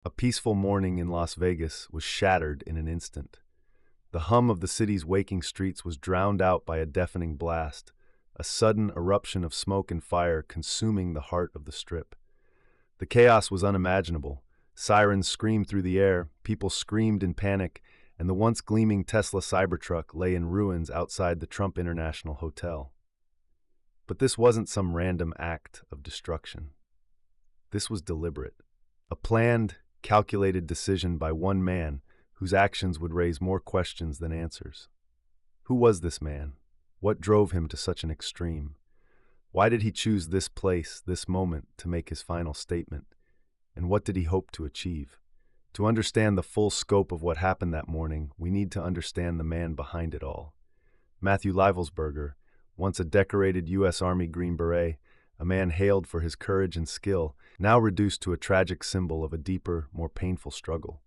A peaceful morning in Las Vegas was shattered in an instant. The hum of the city's waking streets was drowned out by a deafening blast, a sudden eruption of smoke and fire consuming the heart of the Strip. The chaos was unimaginable. Sirens screamed through the air, people screamed in panic, and the once gleaming Tesla Cybertruck lay in ruins outside the Trump International Hotel. But this wasn't some random act of destruction. This was deliberate. A planned, calculated decision by one man whose actions would raise more questions than answers. Who was this man? What drove him to such an extreme? Why did he choose this place, this moment, to make his final statement? And what did he hope to achieve? To understand the full scope of what happened that morning, we need to understand the man behind it all. Matthew Livelsberger, once a decorated U.S. Army Green Beret, a man hailed for his courage and skill, now reduced to a tragic symbol of a deeper, more painful struggle.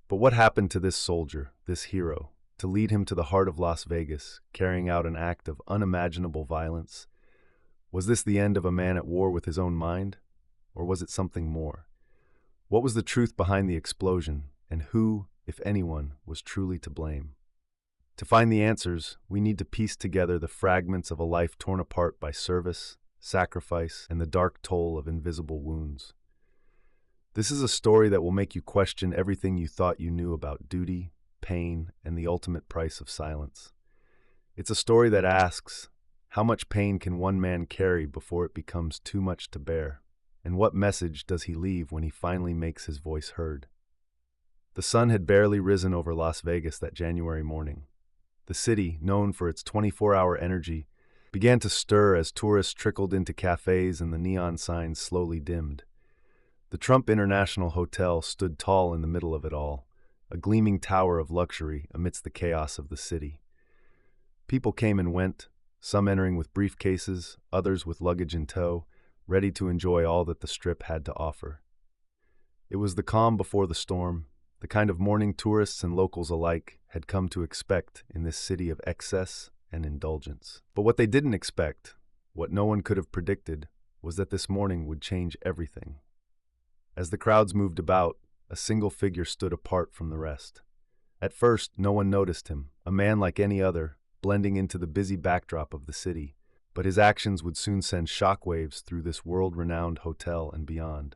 But what happened to this soldier, this hero, to lead him to the heart of Las Vegas, carrying out an act of unimaginable violence? Was this the end of a man at war with his own mind? Or was it something more? What was the truth behind the explosion, and who, if anyone, was truly to blame? To find the answers, we need to piece together the fragments of a life torn apart by service, sacrifice, and the dark toll of invisible wounds. This is a story that will make you question everything you thought you knew about duty, pain, and the ultimate price of silence. It's a story that asks, how much pain can one man carry before it becomes too much to bear? And what message does he leave when he finally makes his voice heard? The sun had barely risen over Las Vegas that January morning. The city, known for its 24-hour energy, began to stir as tourists trickled into cafes and the neon signs slowly dimmed. The Trump International Hotel stood tall in the middle of it all, a gleaming tower of luxury amidst the chaos of the city. People came and went, some entering with briefcases, others with luggage in tow, ready to enjoy all that the Strip had to offer. It was the calm before the storm, the kind of morning tourists and locals alike had come to expect in this city of excess and indulgence. But what they didn't expect, what no one could have predicted, was that this morning would change everything. As the crowds moved about, a single figure stood apart from the rest. At first, no one noticed him, a man like any other, blending into the busy backdrop of the city, but his actions would soon send shockwaves through this world-renowned hotel and beyond.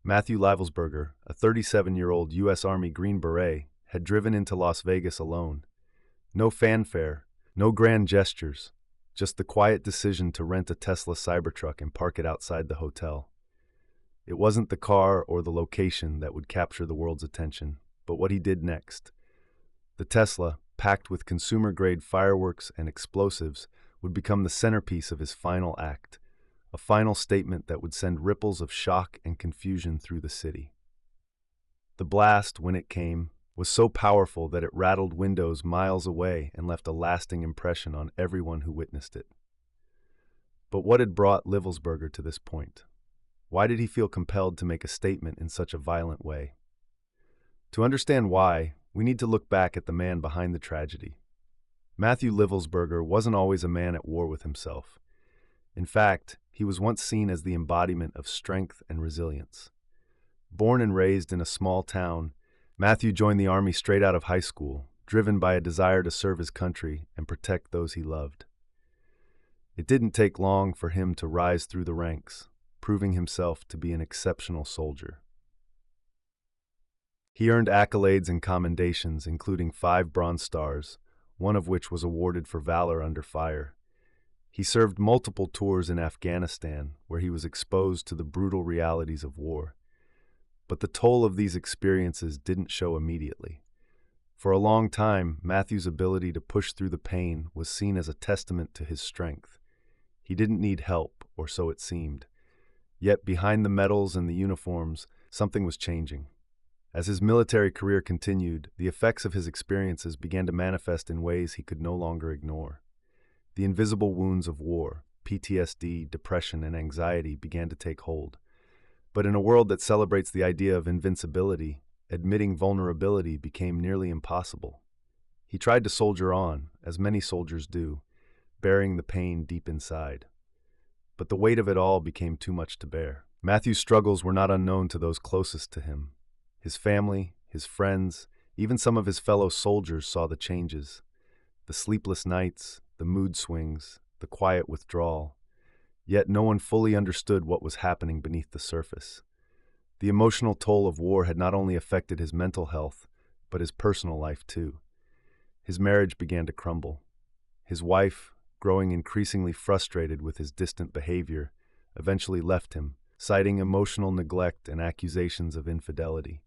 Matthew Livelsberger, a 37-year-old U.S. Army Green Beret, had driven into Las Vegas alone. No fanfare, no grand gestures, just the quiet decision to rent a Tesla Cybertruck and park it outside the hotel. It wasn't the car or the location that would capture the world's attention, but what he did next. The Tesla, packed with consumer-grade fireworks and explosives, would become the centerpiece of his final act, a final statement that would send ripples of shock and confusion through the city. The blast, when it came, was so powerful that it rattled windows miles away and left a lasting impression on everyone who witnessed it. But what had brought Livelsberger to this point? Why did he feel compelled to make a statement in such a violent way? To understand why, we need to look back at the man behind the tragedy. Matthew Livelsberger wasn't always a man at war with himself. In fact, he was once seen as the embodiment of strength and resilience. Born and raised in a small town, Matthew joined the Army straight out of high school, driven by a desire to serve his country and protect those he loved. It didn't take long for him to rise through the ranks, proving himself to be an exceptional soldier. He earned accolades and commendations, including 5 Bronze Stars, one of which was awarded for valor under fire. He served multiple tours in Afghanistan, where he was exposed to the brutal realities of war. But the toll of these experiences didn't show immediately. For a long time, Matthew's ability to push through the pain was seen as a testament to his strength. He didn't need help, or so it seemed. Yet behind the medals and the uniforms, something was changing. As his military career continued, the effects of his experiences began to manifest in ways he could no longer ignore. The invisible wounds of war, PTSD, depression, and anxiety began to take hold. But in a world that celebrates the idea of invincibility, admitting vulnerability became nearly impossible. He tried to soldier on, as many soldiers do, bearing the pain deep inside. But the weight of it all became too much to bear. Matthew's struggles were not unknown to those closest to him. His family, his friends, even some of his fellow soldiers saw the changes. The sleepless nights, the mood swings, the quiet withdrawal. Yet no one fully understood what was happening beneath the surface. The emotional toll of war had not only affected his mental health, but his personal life too. His marriage began to crumble. His wife, growing increasingly frustrated with his distant behavior, eventually left him, citing emotional neglect and accusations of infidelity.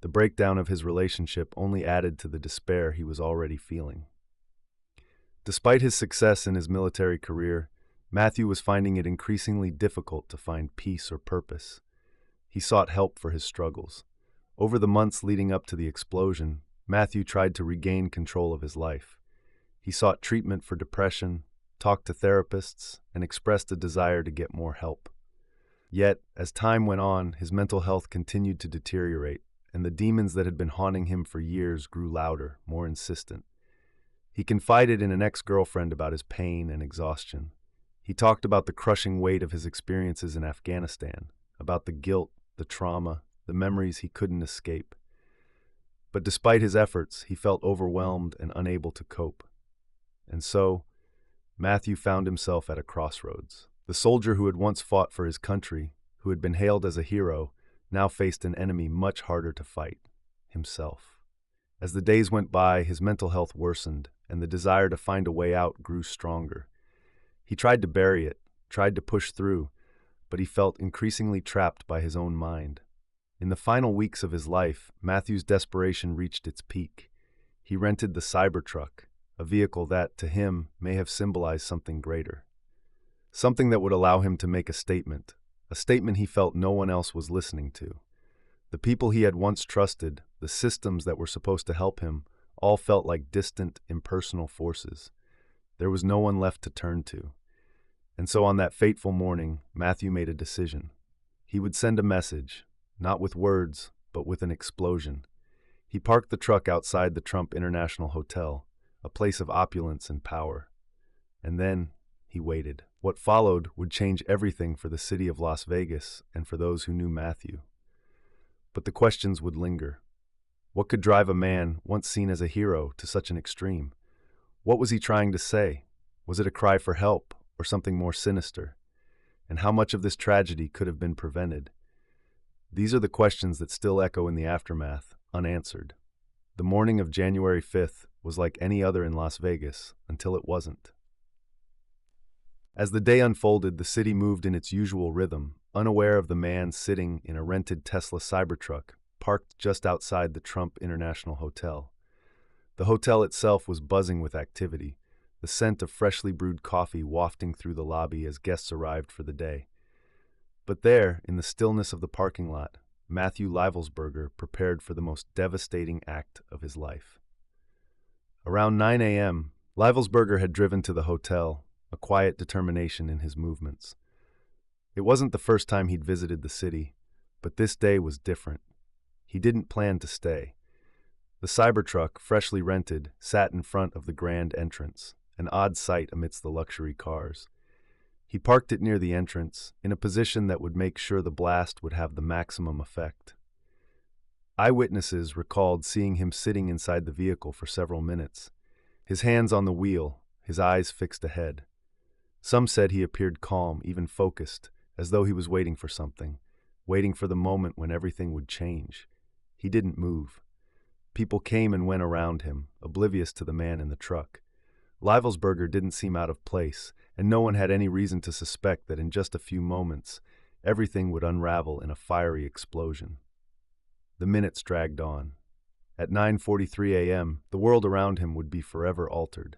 The breakdown of his relationship only added to the despair he was already feeling. Despite his success in his military career, Matthew was finding it increasingly difficult to find peace or purpose. He sought help for his struggles. Over the months leading up to the explosion, Matthew tried to regain control of his life. He sought treatment for depression, talked to therapists, and expressed a desire to get more help. Yet, as time went on, his mental health continued to deteriorate, and the demons that had been haunting him for years grew louder, more insistent. He confided in an ex-girlfriend about his pain and exhaustion. He talked about the crushing weight of his experiences in Afghanistan, about the guilt, the trauma, the memories he couldn't escape. But despite his efforts, he felt overwhelmed and unable to cope. And so, Matthew found himself at a crossroads. The soldier who had once fought for his country, who had been hailed as a hero, now faced an enemy much harder to fight: himself. As the days went by, his mental health worsened, and the desire to find a way out grew stronger. He tried to bury it, tried to push through, but he felt increasingly trapped by his own mind. In the final weeks of his life, Matthew's desperation reached its peak. He rented the Cybertruck, a vehicle that, to him, may have symbolized something greater. Something that would allow him to make a statement he felt no one else was listening to. The people he had once trusted, the systems that were supposed to help him, all felt like distant, impersonal forces. There was no one left to turn to. And so on that fateful morning, Matthew made a decision. He would send a message, not with words, but with an explosion. He parked the truck outside the Trump International Hotel, a place of opulence and power. And then he waited. What followed would change everything for the city of Las Vegas and for those who knew Matthew. But the questions would linger. What could drive a man, once seen as a hero, to such an extreme? What was he trying to say? Was it a cry for help, or something more sinister? And how much of this tragedy could have been prevented? These are the questions that still echo in the aftermath, unanswered. The morning of January 5th was like any other in Las Vegas, until it wasn't. As the day unfolded, the city moved in its usual rhythm, unaware of the man sitting in a rented Tesla Cybertruck, parked just outside the Trump International Hotel. The hotel itself was buzzing with activity, the scent of freshly brewed coffee wafting through the lobby as guests arrived for the day. But there, in the stillness of the parking lot, Matthew Livelsberger prepared for the most devastating act of his life. Around 9 a.m., Livelsberger had driven to the hotel, a quiet determination in his movements. It wasn't the first time he'd visited the city, but this day was different. He didn't plan to stay. The Cybertruck, freshly rented, sat in front of the grand entrance, an odd sight amidst the luxury cars. He parked it near the entrance, in a position that would make sure the blast would have the maximum effect. Eyewitnesses recalled seeing him sitting inside the vehicle for several minutes, his hands on the wheel, his eyes fixed ahead. Some said he appeared calm, even focused, as though he was waiting for something, waiting for the moment when everything would change. He didn't move. People came and went around him, oblivious to the man in the truck. Livelsberger didn't seem out of place, and no one had any reason to suspect that in just a few moments, everything would unravel in a fiery explosion. The minutes dragged on. At 9:43 a.m., the world around him would be forever altered.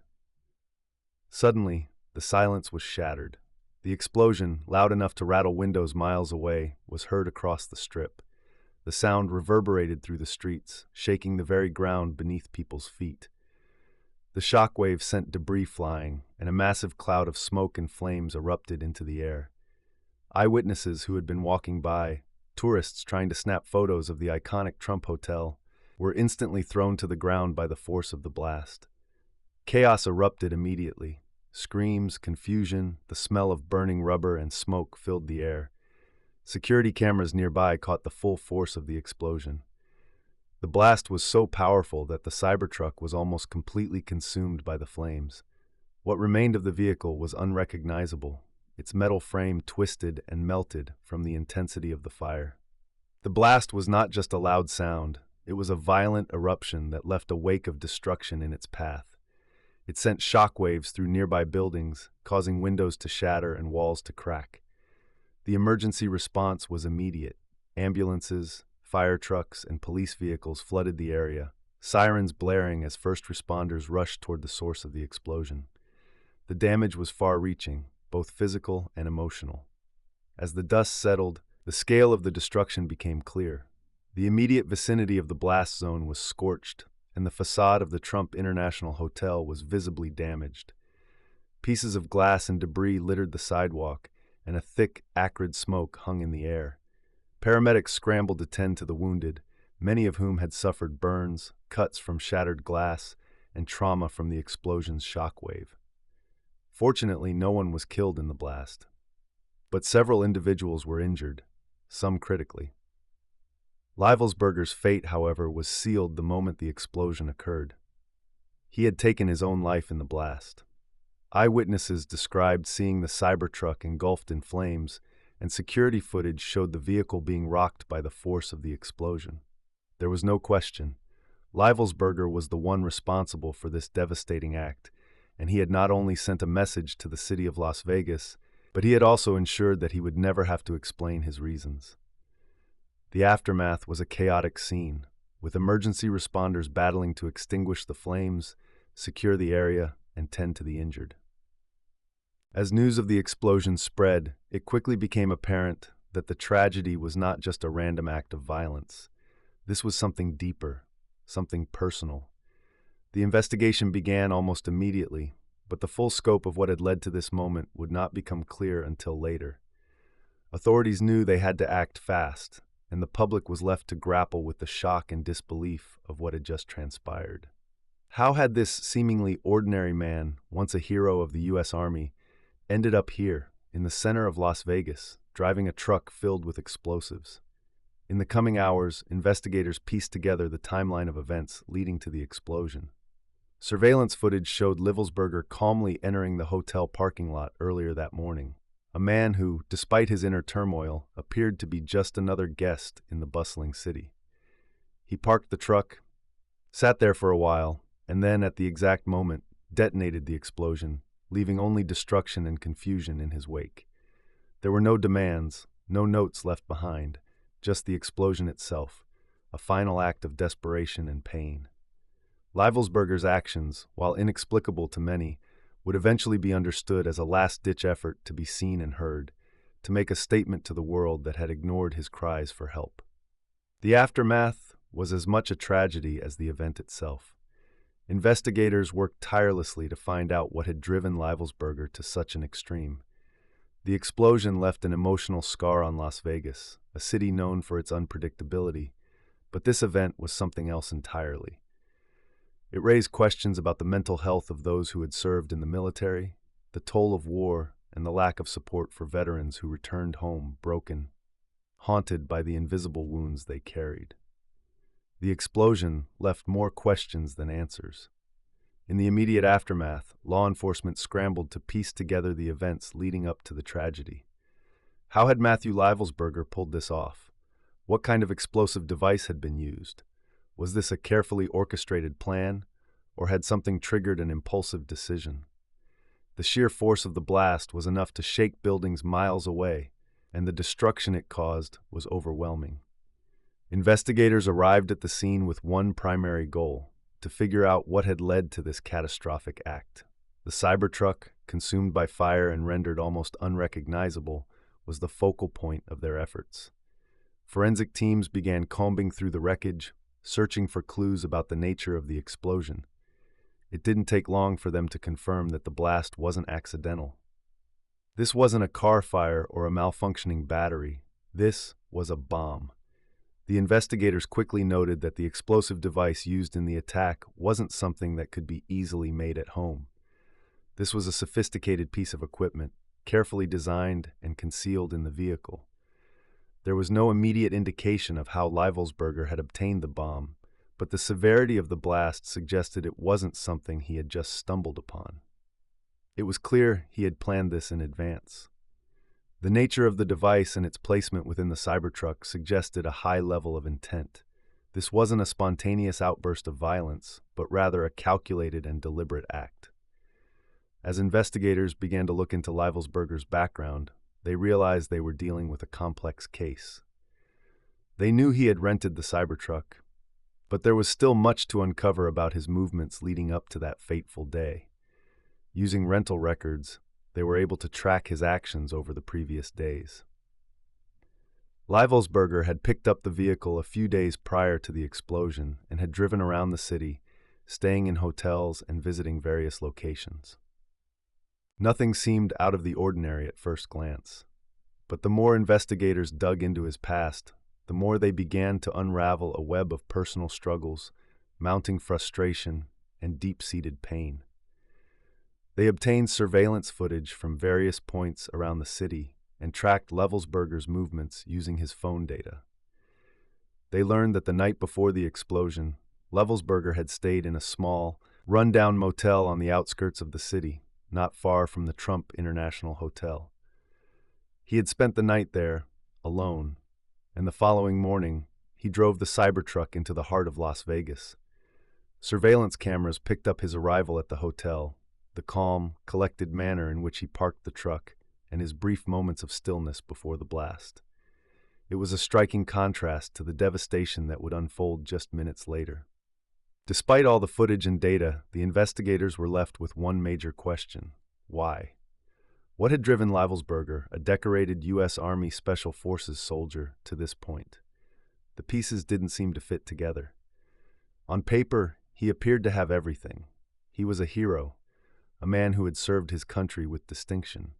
Suddenly, the silence was shattered. The explosion, loud enough to rattle windows miles away, was heard across the strip. The sound reverberated through the streets, shaking the very ground beneath people's feet. The shockwaves sent debris flying, and a massive cloud of smoke and flames erupted into the air. Eyewitnesses who had been walking by, tourists trying to snap photos of the iconic Trump Hotel, were instantly thrown to the ground by the force of the blast. Chaos erupted immediately. Screams, confusion, the smell of burning rubber and smoke filled the air. Security cameras nearby caught the full force of the explosion. The blast was so powerful that the Cybertruck was almost completely consumed by the flames. What remained of the vehicle was unrecognizable, its metal frame twisted and melted from the intensity of the fire. The blast was not just a loud sound, it was a violent eruption that left a wake of destruction in its path. It sent shockwaves through nearby buildings, causing windows to shatter and walls to crack. The emergency response was immediate. Ambulances, fire trucks, and police vehicles flooded the area, sirens blaring as first responders rushed toward the source of the explosion. The damage was far-reaching, both physical and emotional. As the dust settled, the scale of the destruction became clear. The immediate vicinity of the blast zone was scorched, and the facade of the Trump International Hotel was visibly damaged. Pieces of glass and debris littered the sidewalk, and a thick, acrid smoke hung in the air. Paramedics scrambled to tend to the wounded, many of whom had suffered burns, cuts from shattered glass, and trauma from the explosion's shockwave. Fortunately, no one was killed in the blast, but several individuals were injured, some critically. Leivelsberger's fate, however, was sealed the moment the explosion occurred. He had taken his own life in the blast. Eyewitnesses described seeing the Cybertruck engulfed in flames, and security footage showed the vehicle being rocked by the force of the explosion. There was no question. Leivelsberger was the one responsible for this devastating act, and he had not only sent a message to the city of Las Vegas, but he had also ensured that he would never have to explain his reasons. The aftermath was a chaotic scene, with emergency responders battling to extinguish the flames, secure the area, and tend to the injured. As news of the explosion spread, it quickly became apparent that the tragedy was not just a random act of violence. This was something deeper, something personal. The investigation began almost immediately, but the full scope of what had led to this moment would not become clear until later. Authorities knew they had to act fast, and the public was left to grapple with the shock and disbelief of what had just transpired. How had this seemingly ordinary man, once a hero of the U.S. Army, ended up here, in the center of Las Vegas, driving a truck filled with explosives? In the coming hours, investigators pieced together the timeline of events leading to the explosion. Surveillance footage showed Leivelsberger calmly entering the hotel parking lot earlier that morning, a man who, despite his inner turmoil, appeared to be just another guest in the bustling city. He parked the truck, sat there for a while, and then, at the exact moment, detonated the explosion, leaving only destruction and confusion in his wake. There were no demands, no notes left behind, just the explosion itself, a final act of desperation and pain. Leivelsberger's actions, while inexplicable to many, would eventually be understood as a last-ditch effort to be seen and heard, to make a statement to the world that had ignored his cries for help. The aftermath was as much a tragedy as the event itself. Investigators worked tirelessly to find out what had driven Leivelsberger to such an extreme. The explosion left an emotional scar on Las Vegas, a city known for its unpredictability, but this event was something else entirely. It raised questions about the mental health of those who had served in the military, the toll of war, and the lack of support for veterans who returned home broken, haunted by the invisible wounds they carried. The explosion left more questions than answers. In the immediate aftermath, law enforcement scrambled to piece together the events leading up to the tragedy. How had Matthew Leivelsberger pulled this off? What kind of explosive device had been used? Was this a carefully orchestrated plan, or had something triggered an impulsive decision? The sheer force of the blast was enough to shake buildings miles away, and the destruction it caused was overwhelming. Investigators arrived at the scene with one primary goal: to figure out what had led to this catastrophic act. The Cybertruck, consumed by fire and rendered almost unrecognizable, was the focal point of their efforts. Forensic teams began combing through the wreckage, searching for clues about the nature of the explosion. It didn't take long for them to confirm that the blast wasn't accidental. This wasn't a car fire or a malfunctioning battery. This was a bomb. The investigators quickly noted that the explosive device used in the attack wasn't something that could be easily made at home. This was a sophisticated piece of equipment, carefully designed and concealed in the vehicle. There was no immediate indication of how Leivelsberger had obtained the bomb, but the severity of the blast suggested it wasn't something he had just stumbled upon. It was clear he had planned this in advance. The nature of the device and its placement within the Cybertruck suggested a high level of intent. This wasn't a spontaneous outburst of violence, but rather a calculated and deliberate act. As investigators began to look into Leivelsberger's background, they realized they were dealing with a complex case. They knew he had rented the Cybertruck, but there was still much to uncover about his movements leading up to that fateful day. Using rental records, they were able to track his actions over the previous days. Leivelsberger had picked up the vehicle a few days prior to the explosion and had driven around the city, staying in hotels and visiting various locations. Nothing seemed out of the ordinary at first glance, but the more investigators dug into his past, the more they began to unravel a web of personal struggles, mounting frustration, and deep-seated pain. They obtained surveillance footage from various points around the city and tracked Leivelsberger's movements using his phone data. They learned that the night before the explosion, Leivelsberger had stayed in a small, run-down motel on the outskirts of the city, not far from the Trump International Hotel. He had spent the night there, alone, and the following morning, he drove the Cybertruck into the heart of Las Vegas. Surveillance cameras picked up his arrival at the hotel, the calm, collected manner in which he parked the truck, and his brief moments of stillness before the blast. It was a striking contrast to the devastation that would unfold just minutes later. Despite all the footage and data, the investigators were left with one major question: why? What had driven Leivelsberger, a decorated U.S. Army Special Forces soldier, to this point? The pieces didn't seem to fit together. On paper, he appeared to have everything. He was a hero, a man who had served his country with distinction.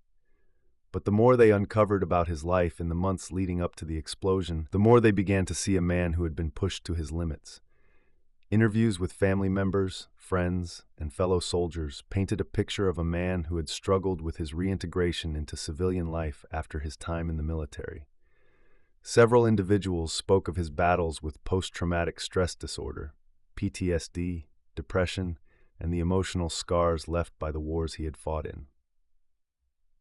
But the more they uncovered about his life in the months leading up to the explosion, the more they began to see a man who had been pushed to his limits. Interviews with family members, friends, and fellow soldiers painted a picture of a man who had struggled with his reintegration into civilian life after his time in the military. Several individuals spoke of his battles with post-traumatic stress disorder, PTSD, depression, and the emotional scars left by the wars he had fought in.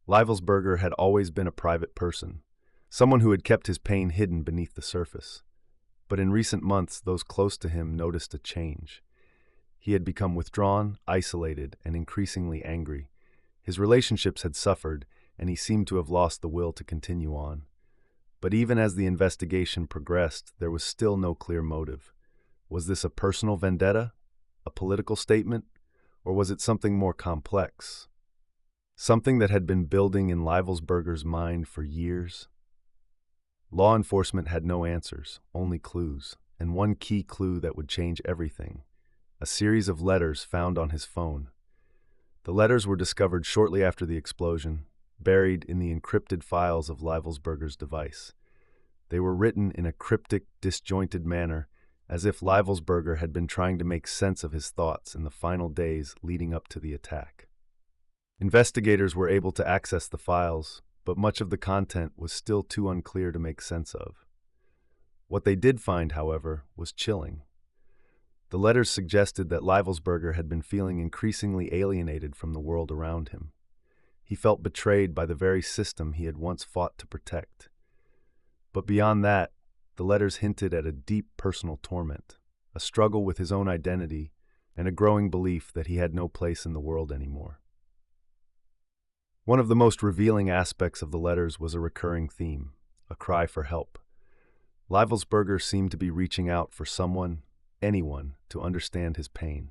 Leivelsberger had always been a private person, someone who had kept his pain hidden beneath the surface. But in recent months, those close to him noticed a change. He had become withdrawn, isolated, and increasingly angry. His relationships had suffered, and he seemed to have lost the will to continue on. But even as the investigation progressed, there was still no clear motive. Was this a personal vendetta, a political statement, or was it something more complex? Something that had been building in Leivelsberger's mind for years? Law enforcement had no answers, only clues, and one key clue that would change everything: a series of letters found on his phone. The letters were discovered shortly after the explosion, buried in the encrypted files of Leivelsberger's device. They were written in a cryptic, disjointed manner, as if Leivelsberger had been trying to make sense of his thoughts in the final days leading up to the attack. Investigators were able to access the files, but much of the content was still too unclear to make sense of. What they did find, however, was chilling. The letters suggested that Leivelsberger had been feeling increasingly alienated from the world around him. He felt betrayed by the very system he had once fought to protect. But beyond that, the letters hinted at a deep personal torment, a struggle with his own identity, and a growing belief that he had no place in the world anymore. One of the most revealing aspects of the letters was a recurring theme: a cry for help. Leivelsberger seemed to be reaching out for someone, anyone, to understand his pain.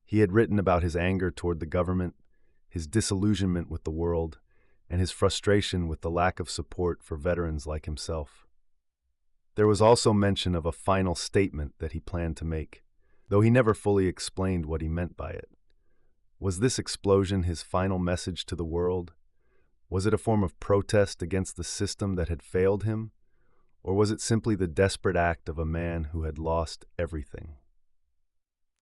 He had written about his anger toward the government, his disillusionment with the world, and his frustration with the lack of support for veterans like himself. There was also mention of a final statement that he planned to make, though he never fully explained what he meant by it. Was this explosion his final message to the world? Was it a form of protest against the system that had failed him? Or was it simply the desperate act of a man who had lost everything?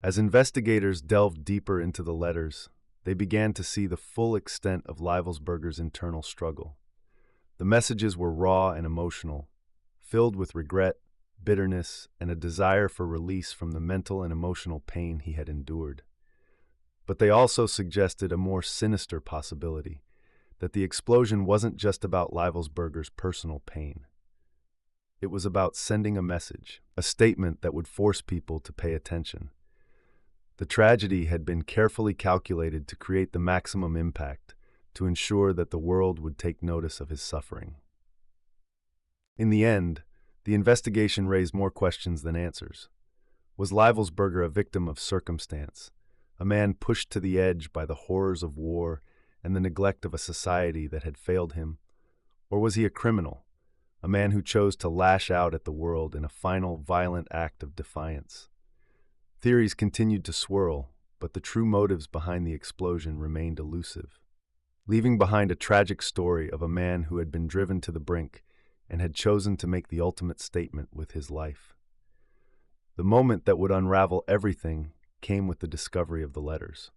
As investigators delved deeper into the letters, they began to see the full extent of Leivelsberger's internal struggle. The messages were raw and emotional, filled with regret, bitterness, and a desire for release from the mental and emotional pain he had endured. But they also suggested a more sinister possibility, that the explosion wasn't just about Leibelsberger's personal pain. It was about sending a message, a statement that would force people to pay attention. The tragedy had been carefully calculated to create the maximum impact, to ensure that the world would take notice of his suffering. In the end, the investigation raised more questions than answers. Was Leibelsberger a victim of circumstance, a man pushed to the edge by the horrors of war and the neglect of a society that had failed him? Or was he a criminal, a man who chose to lash out at the world in a final violent act of defiance? Theories continued to swirl, but the true motives behind the explosion remained elusive, leaving behind a tragic story of a man who had been driven to the brink and had chosen to make the ultimate statement with his life. The moment that would unravel everything came with the discovery of the letters.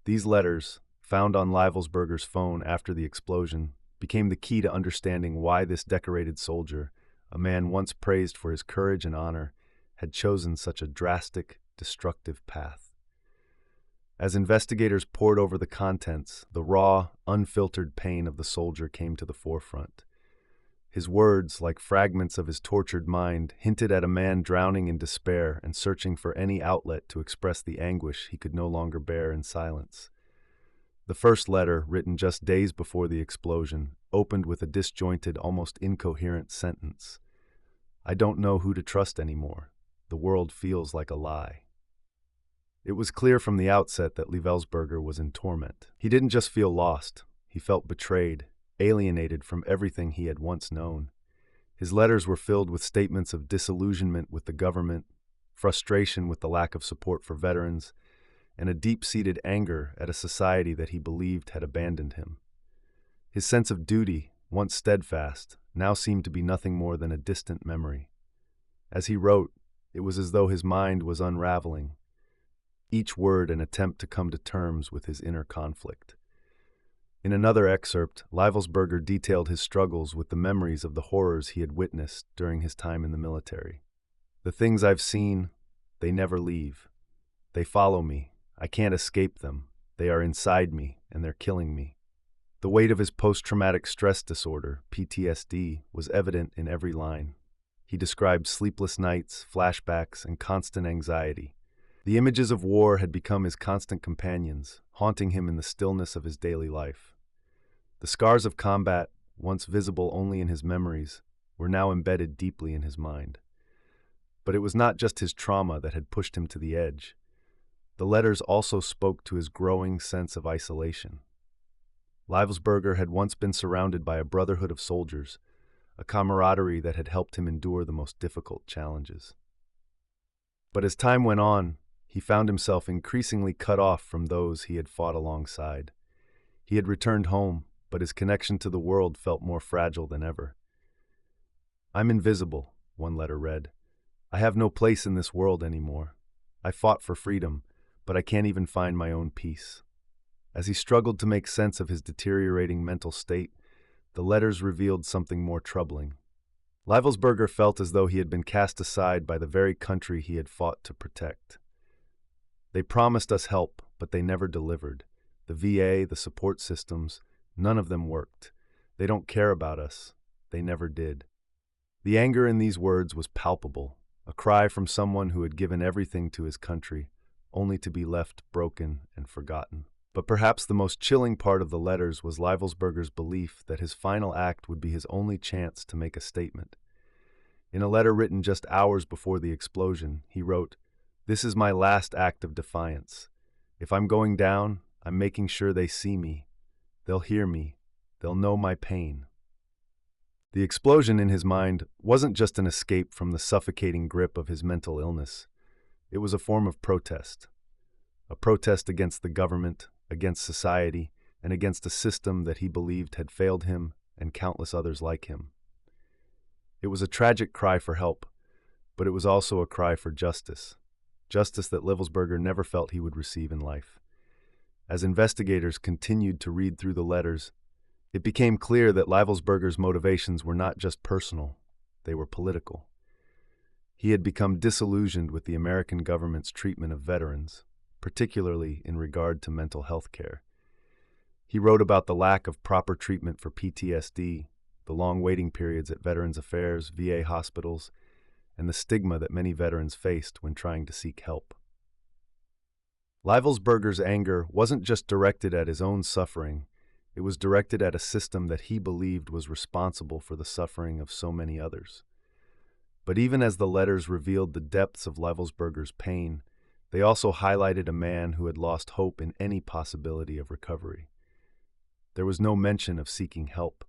These letters, found on Leibelsberger's phone after the explosion, became the key to understanding why this decorated soldier, a man once praised for his courage and honor, had chosen such a drastic, destructive path. As investigators pored over the contents, the raw, unfiltered pain of the soldier came to the forefront. His words, like fragments of his tortured mind, hinted at a man drowning in despair and searching for any outlet to express the anguish he could no longer bear in silence. The first letter, written just days before the explosion, opened with a disjointed, almost incoherent sentence. "I don't know who to trust anymore. The world feels like a lie." It was clear from the outset that Leibelsberger was in torment. He didn't just feel lost, he felt betrayed, alienated from everything he had once known. His letters were filled with statements of disillusionment with the government, frustration with the lack of support for veterans, and a deep-seated anger at a society that he believed had abandoned him. His sense of duty, once steadfast, now seemed to be nothing more than a distant memory. As he wrote, it was as though his mind was unraveling, each word an attempt to come to terms with his inner conflict. In another excerpt, Leibelsberger detailed his struggles with the memories of the horrors he had witnessed during his time in the military. "The things I've seen, they never leave. They follow me. I can't escape them. They are inside me, and they're killing me." The weight of his post-traumatic stress disorder, PTSD, was evident in every line. He described sleepless nights, flashbacks, and constant anxiety. The images of war had become his constant companions, haunting him in the stillness of his daily life. The scars of combat, once visible only in his memories, were now embedded deeply in his mind. But it was not just his trauma that had pushed him to the edge. The letters also spoke to his growing sense of isolation. Leibelsberger had once been surrounded by a brotherhood of soldiers, a camaraderie that had helped him endure the most difficult challenges. But as time went on, he found himself increasingly cut off from those he had fought alongside. He had returned home, but his connection to the world felt more fragile than ever. "I'm invisible," one letter read. "I have no place in this world anymore. I fought for freedom, but I can't even find my own peace." As he struggled to make sense of his deteriorating mental state, the letters revealed something more troubling. Leibelsberger felt as though he had been cast aside by the very country he had fought to protect. "They promised us help, but they never delivered. The VA, the support systems, none of them worked. They don't care about us. They never did." The anger in these words was palpable, a cry from someone who had given everything to his country, only to be left broken and forgotten. But perhaps the most chilling part of the letters was Leibelsberger's belief that his final act would be his only chance to make a statement. In a letter written just hours before the explosion, he wrote, "This is my last act of defiance. If I'm going down, I'm making sure they see me. They'll hear me. They'll know my pain." The explosion in his mind wasn't just an escape from the suffocating grip of his mental illness. It was a form of protest. A protest against the government, against society, and against a system that he believed had failed him and countless others like him. It was a tragic cry for help, but it was also a cry for justice. Justice that Leibelsberger never felt he would receive in life. As investigators continued to read through the letters, It became clear that Leibelsberger's motivations were not just personal, they were political. He had become disillusioned with the American government's treatment of veterans, particularly in regard to mental health care. He wrote about the lack of proper treatment for PTSD, the long waiting periods at Veterans Affairs, VA hospitals, and the stigma that many veterans faced when trying to seek help. Leibelsberger's anger wasn't just directed at his own suffering, it was directed at a system that he believed was responsible for the suffering of so many others. But even as the letters revealed the depths of Leibelsberger's pain, they also highlighted a man who had lost hope in any possibility of recovery. There was no mention of seeking help,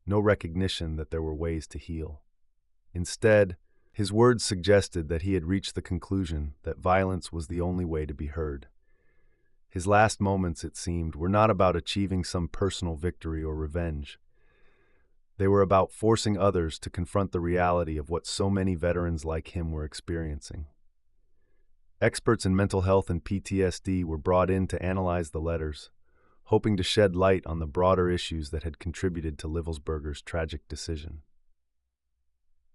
no recognition that there were ways to heal. Instead, his words suggested that he had reached the conclusion that violence was the only way to be heard. His last moments, it seemed, were not about achieving some personal victory or revenge. They were about forcing others to confront the reality of what so many veterans like him were experiencing. Experts in mental health and PTSD were brought in to analyze the letters, hoping to shed light on the broader issues that had contributed to Leibelsberger's tragic decision.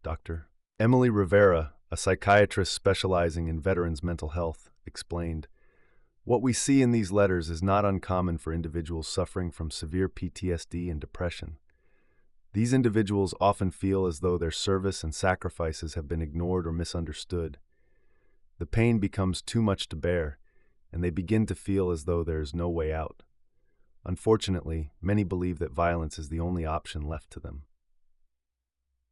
Dr. Emily Rivera, a psychiatrist specializing in veterans' mental health, explained, "What we see in these letters is not uncommon for individuals suffering from severe PTSD and depression. These individuals often feel as though their service and sacrifices have been ignored or misunderstood. The pain becomes too much to bear, and they begin to feel as though there is no way out. Unfortunately, many believe that violence is the only option left to them."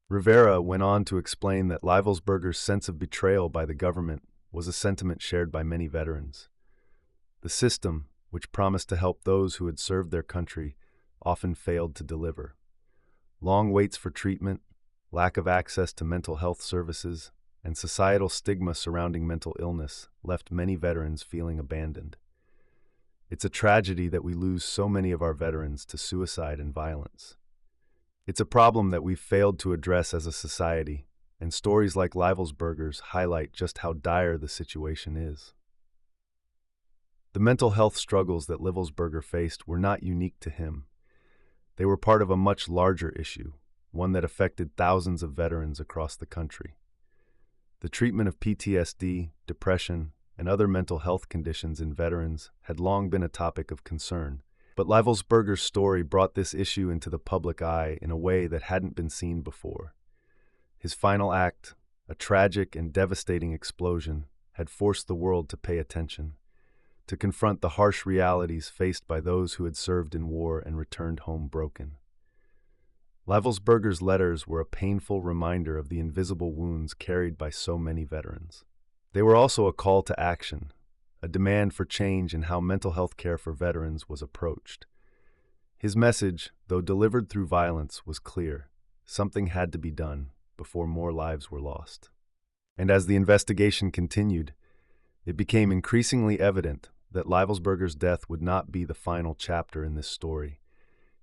Rivera went on to explain that Leibelsberger's sense of betrayal by the government was a sentiment shared by many veterans. The system, which promised to help those who had served their country, often failed to deliver. Long waits for treatment, lack of access to mental health services, and societal stigma surrounding mental illness left many veterans feeling abandoned. It's a tragedy that we lose so many of our veterans to suicide and violence. It's a problem that we've failed to address as a society, and stories like Leibelsberger's highlight just how dire the situation is. The mental health struggles that Leibelsberger faced were not unique to him. They were part of a much larger issue, one that affected thousands of veterans across the country. The treatment of PTSD, depression, and other mental health conditions in veterans had long been a topic of concern, but Leibelsberger's story brought this issue into the public eye in a way that hadn't been seen before. His final act, a tragic and devastating explosion, had forced the world to pay attention, to confront the harsh realities faced by those who had served in war and returned home broken. Leibelsberger's letters were a painful reminder of the invisible wounds carried by so many veterans. They were also a call to action, a demand for change in how mental health care for veterans was approached. His message, though delivered through violence, was clear. Something had to be done before more lives were lost. And as the investigation continued, it became increasingly evident that Leibelsberger's death would not be the final chapter in this story.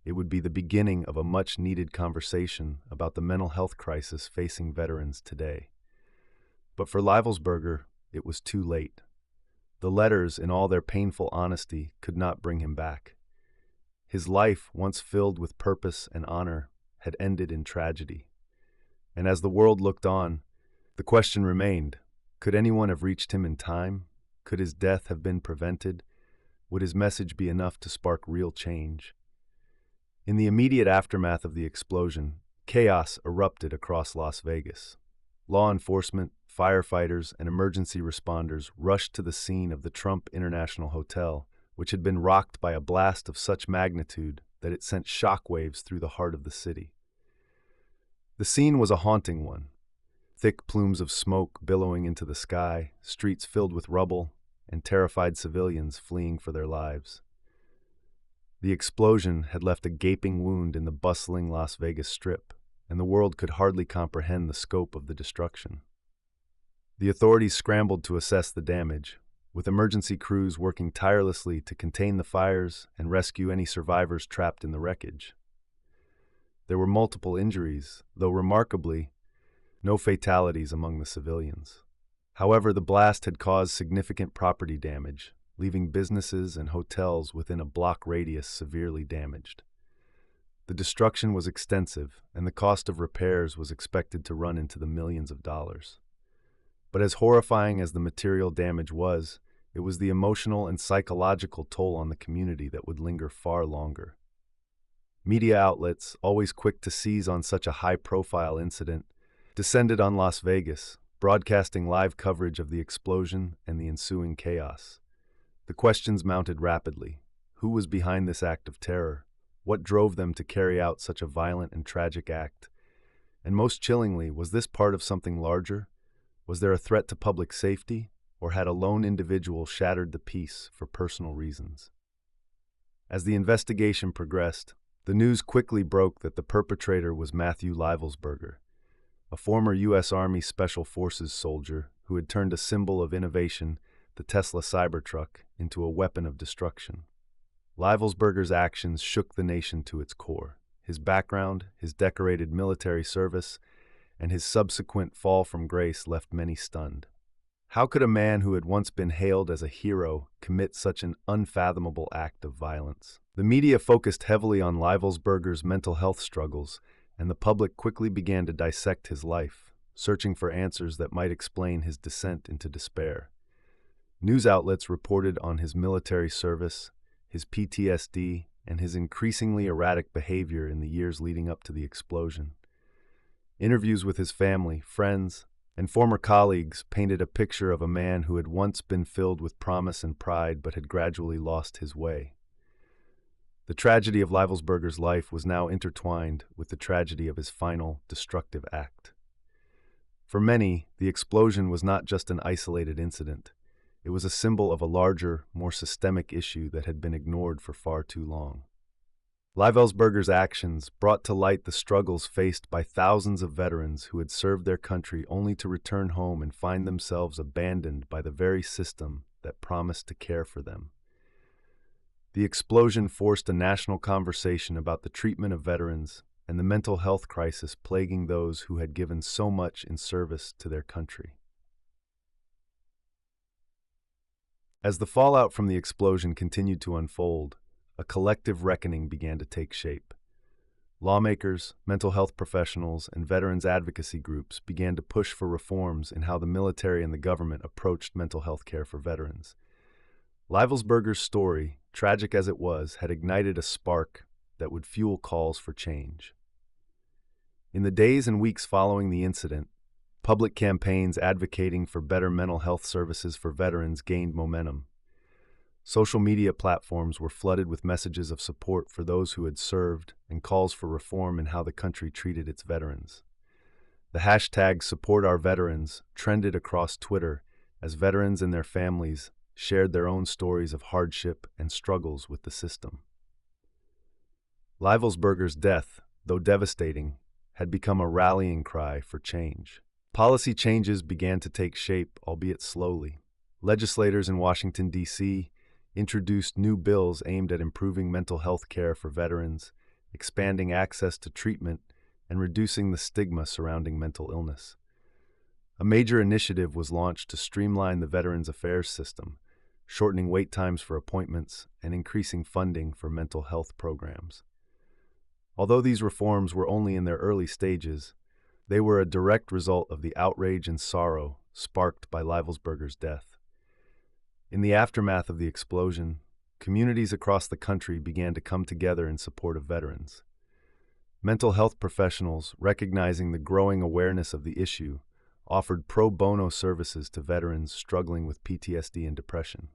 It would be the beginning of a much-needed conversation about the mental health crisis facing veterans today. But for Leibelsberger, it was too late. The letters, in all their painful honesty, could not bring him back. His life, once filled with purpose and honor, had ended in tragedy. And as the world looked on, the question remained, could anyone have reached him in time? Could his death have been prevented? Would his message be enough to spark real change? In the immediate aftermath of the explosion, chaos erupted across Las Vegas. Law enforcement, firefighters, and emergency responders rushed to the scene of the Trump International Hotel, which had been rocked by a blast of such magnitude that it sent shockwaves through the heart of the city. The scene was a haunting one. Thick plumes of smoke billowing into the sky, streets filled with rubble, and terrified civilians fleeing for their lives. The explosion had left a gaping wound in the bustling Las Vegas Strip, and the world could hardly comprehend the scope of the destruction. The authorities scrambled to assess the damage, with emergency crews working tirelessly to contain the fires and rescue any survivors trapped in the wreckage. There were multiple injuries, though remarkably, no fatalities among the civilians. However, the blast had caused significant property damage, leaving businesses and hotels within a block radius severely damaged. The destruction was extensive, and the cost of repairs was expected to run into the millions of dollars. But as horrifying as the material damage was, it was the emotional and psychological toll on the community that would linger far longer. Media outlets, always quick to seize on such a high-profile incident, descended on Las Vegas, broadcasting live coverage of the explosion and the ensuing chaos. The questions mounted rapidly. Who was behind this act of terror? What drove them to carry out such a violent and tragic act? And most chillingly, was this part of something larger? Was there a threat to public safety, or had a lone individual shattered the peace for personal reasons? As the investigation progressed, the news quickly broke that the perpetrator was Matthew Livelsberger, a former U.S. Army Special Forces soldier who had turned a symbol of innovation, the Tesla Cybertruck, into a weapon of destruction. Livelsberger's actions shook the nation to its core. His background, his decorated military service, and his subsequent fall from grace left many stunned. How could a man who had once been hailed as a hero commit such an unfathomable act of violence? The media focused heavily on Livelsberger's mental health struggles, and the public quickly began to dissect his life, searching for answers that might explain his descent into despair. News outlets reported on his military service, his PTSD, and his increasingly erratic behavior in the years leading up to the explosion. Interviews with his family, friends, and former colleagues painted a picture of a man who had once been filled with promise and pride but had gradually lost his way. The tragedy of Livelsberger's life was now intertwined with the tragedy of his final, destructive act. For many, the explosion was not just an isolated incident. It was a symbol of a larger, more systemic issue that had been ignored for far too long. Livelsberger's actions brought to light the struggles faced by thousands of veterans who had served their country only to return home and find themselves abandoned by the very system that promised to care for them. The explosion forced a national conversation about the treatment of veterans and the mental health crisis plaguing those who had given so much in service to their country. As the fallout from the explosion continued to unfold, a collective reckoning began to take shape. Lawmakers, mental health professionals, and veterans advocacy groups began to push for reforms in how the military and the government approached mental health care for veterans. Livelsberger's story, tragic as it was, had ignited a spark that would fuel calls for change. In the days and weeks following the incident, public campaigns advocating for better mental health services for veterans gained momentum. Social media platforms were flooded with messages of support for those who had served and calls for reform in how the country treated its veterans. The hashtag #SupportOurVeterans trended across Twitter as veterans and their families shared their own stories of hardship and struggles with the system. Livelsberger's death, though devastating, had become a rallying cry for change. Policy changes began to take shape, albeit slowly. Legislators in Washington, D.C., introduced new bills aimed at improving mental health care for veterans, expanding access to treatment, and reducing the stigma surrounding mental illness. A major initiative was launched to streamline the Veterans Affairs system, shortening wait times for appointments and increasing funding for mental health programs. Although these reforms were only in their early stages, they were a direct result of the outrage and sorrow sparked by Livelsberger's death. In the aftermath of the explosion, communities across the country began to come together in support of veterans. Mental health professionals, recognizing the growing awareness of the issue, offered pro bono services to veterans struggling with PTSD and depression.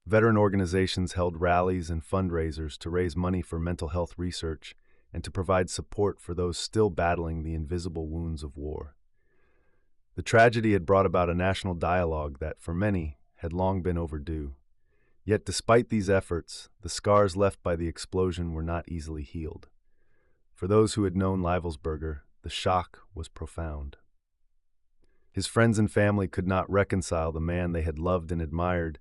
Veteran organizations held rallies and fundraisers to raise money for mental health research and to provide support for those still battling the invisible wounds of war. The tragedy had brought about a national dialogue that, for many, had long been overdue. Yet despite these efforts, the scars left by the explosion were not easily healed. For those who had known Livelsberger, the shock was profound. His friends and family could not reconcile the man they had loved and admired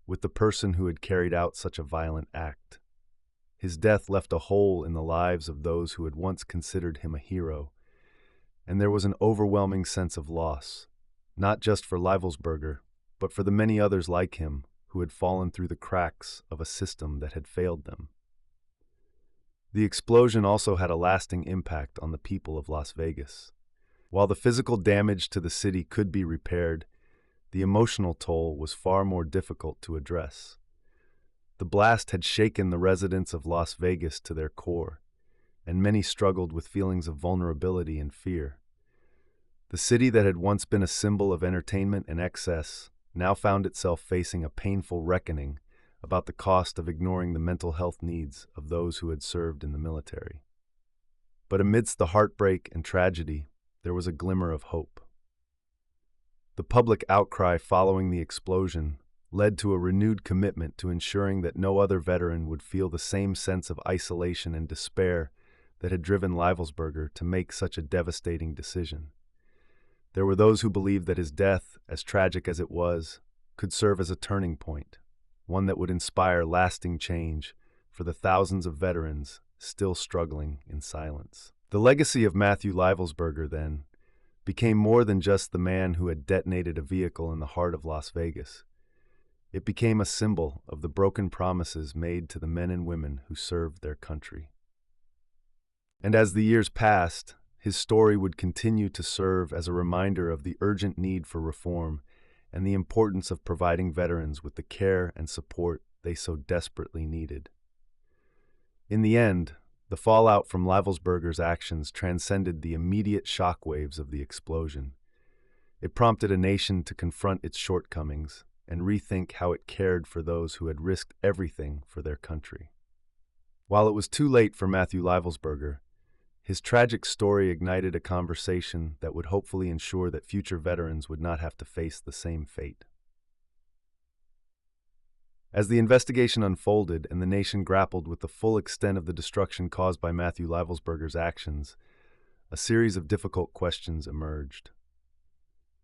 with the person who had carried out such a violent act. His death left a hole in the lives of those who had once considered him a hero, and there was an overwhelming sense of loss, not just for Livelsberger, but for the many others like him who had fallen through the cracks of a system that had failed them. The explosion also had a lasting impact on the people of Las Vegas. While the physical damage to the city could be repaired, the emotional toll was far more difficult to address. The blast had shaken the residents of Las Vegas to their core, and many struggled with feelings of vulnerability and fear. The city that had once been a symbol of entertainment and excess now found itself facing a painful reckoning about the cost of ignoring the mental health needs of those who had served in the military. But amidst the heartbreak and tragedy, there was a glimmer of hope. The public outcry following the explosion led to a renewed commitment to ensuring that no other veteran would feel the same sense of isolation and despair that had driven Livelsberger to make such a devastating decision. There were those who believed that his death, as tragic as it was, could serve as a turning point, one that would inspire lasting change for the thousands of veterans still struggling in silence. The legacy of Matthew Livelsberger, then, became more than just the man who had detonated a vehicle in the heart of Las Vegas. It became a symbol of the broken promises made to the men and women who served their country. And as the years passed, his story would continue to serve as a reminder of the urgent need for reform and the importance of providing veterans with the care and support they so desperately needed. In the end, the fallout from Livelsberger's actions transcended the immediate shockwaves of the explosion. It prompted a nation to confront its shortcomings and rethink how it cared for those who had risked everything for their country. While it was too late for Matthew Livelsberger, his tragic story ignited a conversation that would hopefully ensure that future veterans would not have to face the same fate. As the investigation unfolded and the nation grappled with the full extent of the destruction caused by Matthew Livelsberger's actions, a series of difficult questions emerged.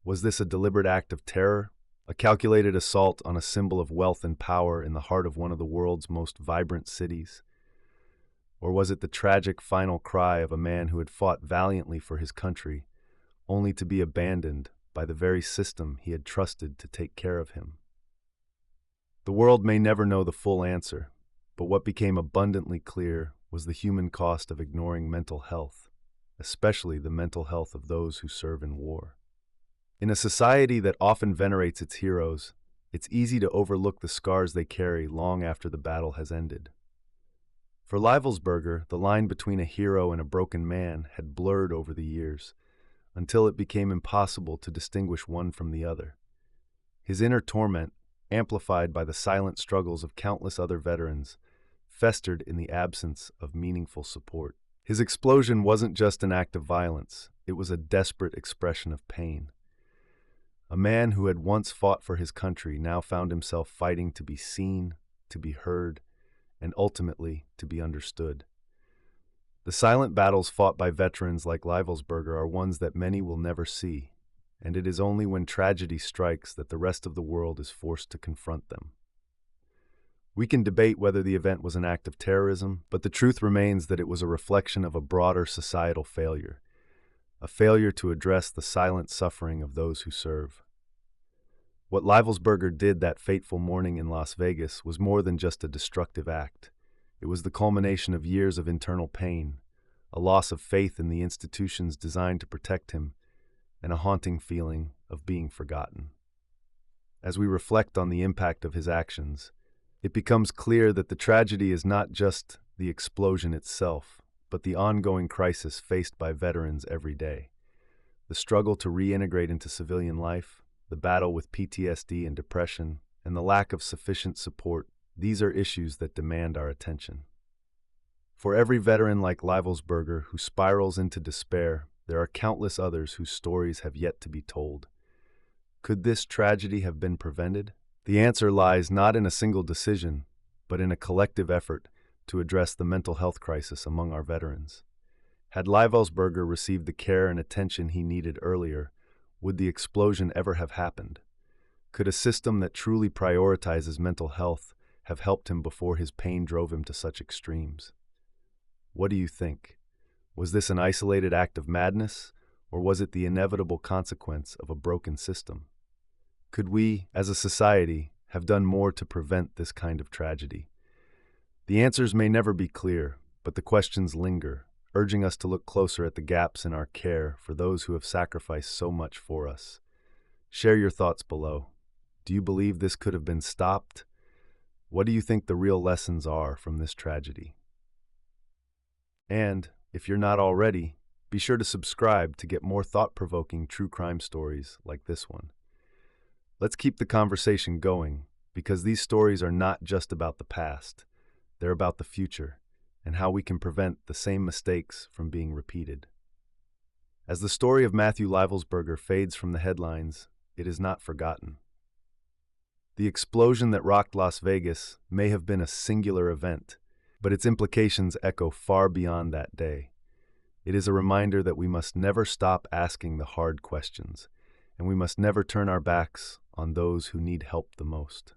Was this a deliberate act of terror, a calculated assault on a symbol of wealth and power in the heart of one of the world's most vibrant cities? Or was it the tragic final cry of a man who had fought valiantly for his country, only to be abandoned by the very system he had trusted to take care of him? The world may never know the full answer, but what became abundantly clear was the human cost of ignoring mental health, especially the mental health of those who serve in war. In a society that often venerates its heroes, it's easy to overlook the scars they carry long after the battle has ended. For Livelsberger, the line between a hero and a broken man had blurred over the years, until it became impossible to distinguish one from the other. His inner torment, amplified by the silent struggles of countless other veterans, festered in the absence of meaningful support. His explosion wasn't just an act of violence, it was a desperate expression of pain. A man who had once fought for his country now found himself fighting to be seen, to be heard, and ultimately to be understood. The silent battles fought by veterans like Livelsberger are ones that many will never see, and it is only when tragedy strikes that the rest of the world is forced to confront them. We can debate whether the event was an act of terrorism, but the truth remains that it was a reflection of a broader societal failure, a failure to address the silent suffering of those who serve. What Livelsberger did that fateful morning in Las Vegas was more than just a destructive act. It was the culmination of years of internal pain, a loss of faith in the institutions designed to protect him, and a haunting feeling of being forgotten. As we reflect on the impact of his actions, it becomes clear that the tragedy is not just the explosion itself, but the ongoing crisis faced by veterans every day. The struggle to reintegrate into civilian life, the battle with PTSD and depression, and the lack of sufficient support, these are issues that demand our attention. For every veteran like Livelsberger who spirals into despair, there are countless others whose stories have yet to be told. Could this tragedy have been prevented? The answer lies not in a single decision, but in a collective effort to address the mental health crisis among our veterans. Had Livelsberger received the care and attention he needed earlier, would the explosion ever have happened? Could a system that truly prioritizes mental health have helped him before his pain drove him to such extremes? What do you think? Was this an isolated act of madness, or was it the inevitable consequence of a broken system? Could we, as a society, have done more to prevent this kind of tragedy? The answers may never be clear, but the questions linger, urging us to look closer at the gaps in our care for those who have sacrificed so much for us. Share your thoughts below. Do you believe this could have been stopped? What do you think the real lessons are from this tragedy? And, if you're not already, be sure to subscribe to get more thought-provoking true crime stories like this one. Let's keep the conversation going, because these stories are not just about the past. They're about the future, and how we can prevent the same mistakes from being repeated. As the story of Matthew Livelsberger fades from the headlines, it is not forgotten. The explosion that rocked Las Vegas may have been a singular event, but its implications echo far beyond that day. It is a reminder that we must never stop asking the hard questions, and we must never turn our backs on those who need help the most.